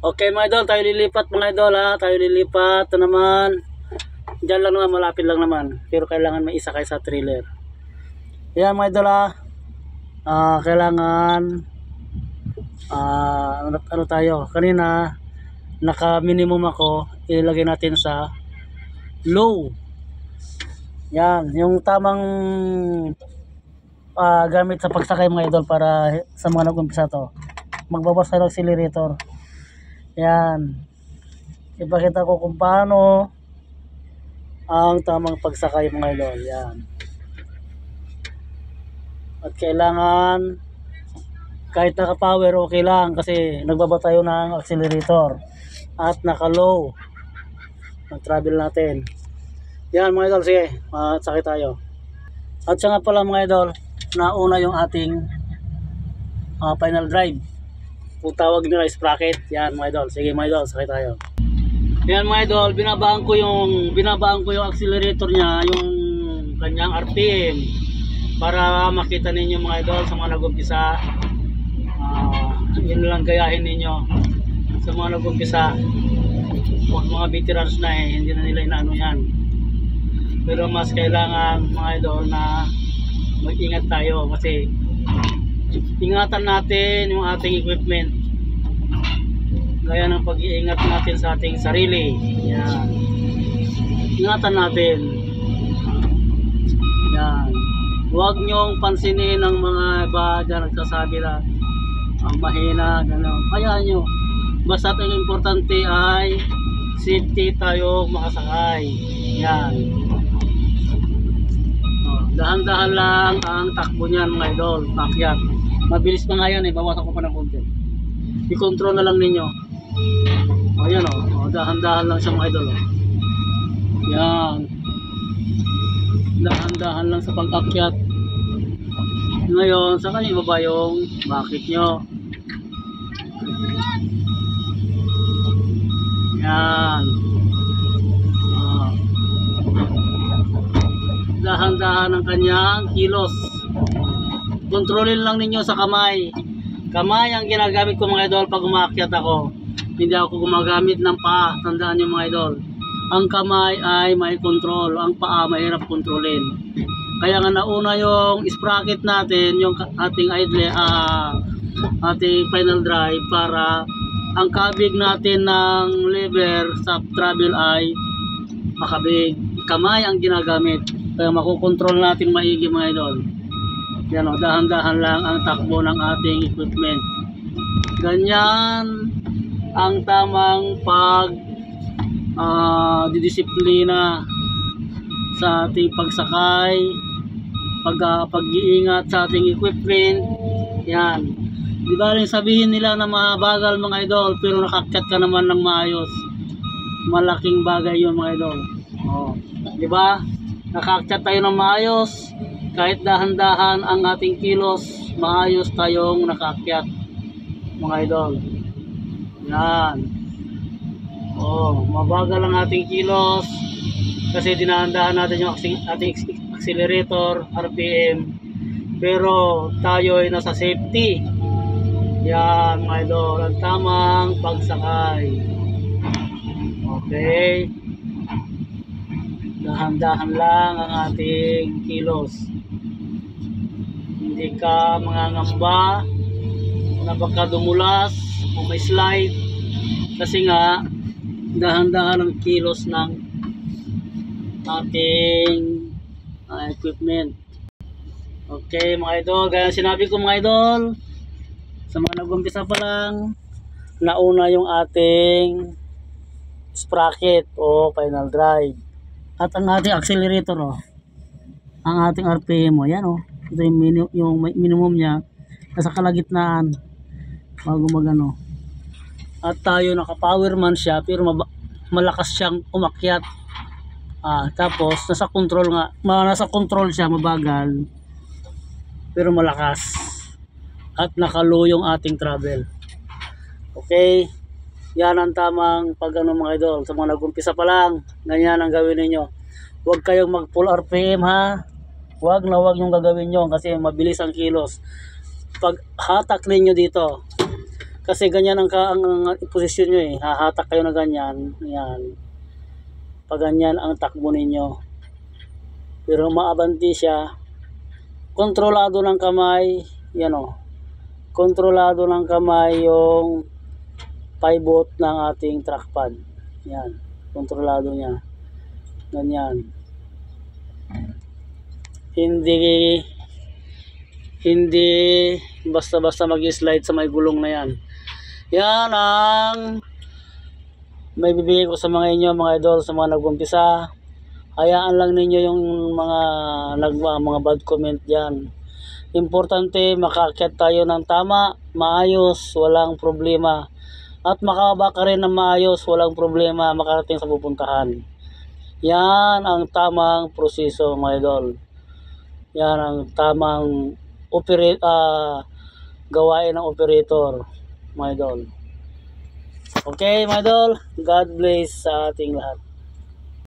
Okay mga idol, tayo lilipat mga idol ha. Tayo lilipat na naman. Diyan lang naman, malapit lang naman. Pero kailangan may isa kayo sa trailer. Yan mga idol ha. Kailangan ano tayo. Kanina naka minimum ako. Ilagay natin sa low. Yan, yung tamang gamit sa pagsakay mga idol para sa mga nag-umpisa to. Magbawas tayo ng accelerator. Yan. Ipakita ko kung paano ang tamang pagsakay mga idol. Yan. At kailangan kahit naka-power okay lang kasi nagbaba tayo ng accelerator at naka-low ang travel natin. Yan mga idol, sige, sakay tayo. At siya nga pala mga idol, nauna yung ating final drive. Kung tawag nila sprocket. Yan mga idol, sige mga idol, sakay tayo. Yan mga idol, binabaan ko yung accelerator niya, yung kanyang RPM para makita ninyo mga idol sa mga nag-umpisa. Yun lang gayahin ninyo sa mga nag-umpisa. Huwag mga veterans na hindi na nila inaano yan. Pero mas kailangan mga idol na mag-ingat tayo kasi ingatan natin yung ating equipment gaya ng pag-iingat natin sa ating sarili. Yan. Ingatan natin. Yan. Huwag nyong pansinin ng mga iba dyan nagsasabi na ang mahina, gano'n. Hayaan nyo. Basta ang importante ay safety tayo makasakay. Yan. Dahan-dahan lang ang takbo niyan mga idol. Pakyat. Mabilis pa nga yan bawasan ko pa ng konti. I-control na lang ninyo. Ayan dahan-dahan lang siya mga idol. Yan. Dahan-dahan lang sa pag-akyat. Ngayon, sa kanya ibaba yung bakit nyo. Yan. Dahan-dahan ang kanyang kilos. Kontrolin lang ninyo sa kamay. Kamay ang ginagamit ko mga idol pag umaakyat ako. Hindi ako gumagamit ng paa. Tandaan nyo mga idol. Ang kamay ay may control. Ang paa mahirap kontrolin. Kaya nga nauna yung sprocket natin, yung ating idle, ating final drive para ang kabig natin ng lever sa travel ay makabig. Kamay ang ginagamit. Kaya makukontrol natin maigi mga idol. Yan dahan-dahan lang ang takbo ng ating equipment. Ganyan ang tamang didisiplina sa ating pagsakay, pag-iingat sa ating equipment. Yan. Di ba rin sabihin nila na mabagal mga idol pero nakakyat ka naman ng maayos. Malaking bagay yun mga idol. Di ba? Nakakyat tayo ng maayos. Kahit dahan-dahan ang ating kilos, maayos tayong nakakyat mga idol. Yan. Mabagal ang ating kilos kasi dinahandahan natin yung ating accelerator, RPM. Pero tayo ay nasa safety. Yan mga idol, ang tamang pagsakay. Okay. Dahan-dahan lang ang ating kilos. Hindi ka mangangamba na baka dumulas o may slide kasi nga dahan-dahan ang kilos ng ating equipment. Okay mga idol, gaya sinabi ko mga idol, sa mga nag-umpisa pa lang, nauna yung ating sprocket o final drive at ang ating accelerator ang ating RPM yan ito yung minimum nya nasa kalagitnaan bago magano. At tayo naka-power man siya pero malakas siyang umakyat. Tapos nasa control siya, mabagal pero malakas. At naka-low yung ating travel. Okay? Yan ang tamang mga idol. Sa mga nag-umpisa pa lang, ganyan ang gawin ninyo. Huwag kayong mag full RPM ha. Huwag yung gagawin nyo kasi mabilis ang kilos. Pag hatak ninyo dito, Kasi ganyan ang posisyon nyo eh. Hahatak kayo na ganyan. Yan. Pag ganyan ang takbo ninyo. Pero maabanti siya. Kontrolado ng kamay. Yan o. Kontrolado ng kamay yung pivot ng ating trackpad. Yan. Kontrolado niya. Ganyan. Hindi basta-basta mag-slide sa may gulong na yan. Yan ang may bibigay ko sa mga inyo, mga idol, sa mga nag-umpisa. Hayaan lang ninyo yung mga bad comment diyan. Importante makaakyat tayo ng tama, maayos, walang problema. At makababa ka rin ng maayos, walang problema, makarating sa pupuntahan. Yan ang tamang proseso, mga idol. Yan ang tamang gawain ng operator, mga idol. Okay, mga idol, God bless sa ating lahat.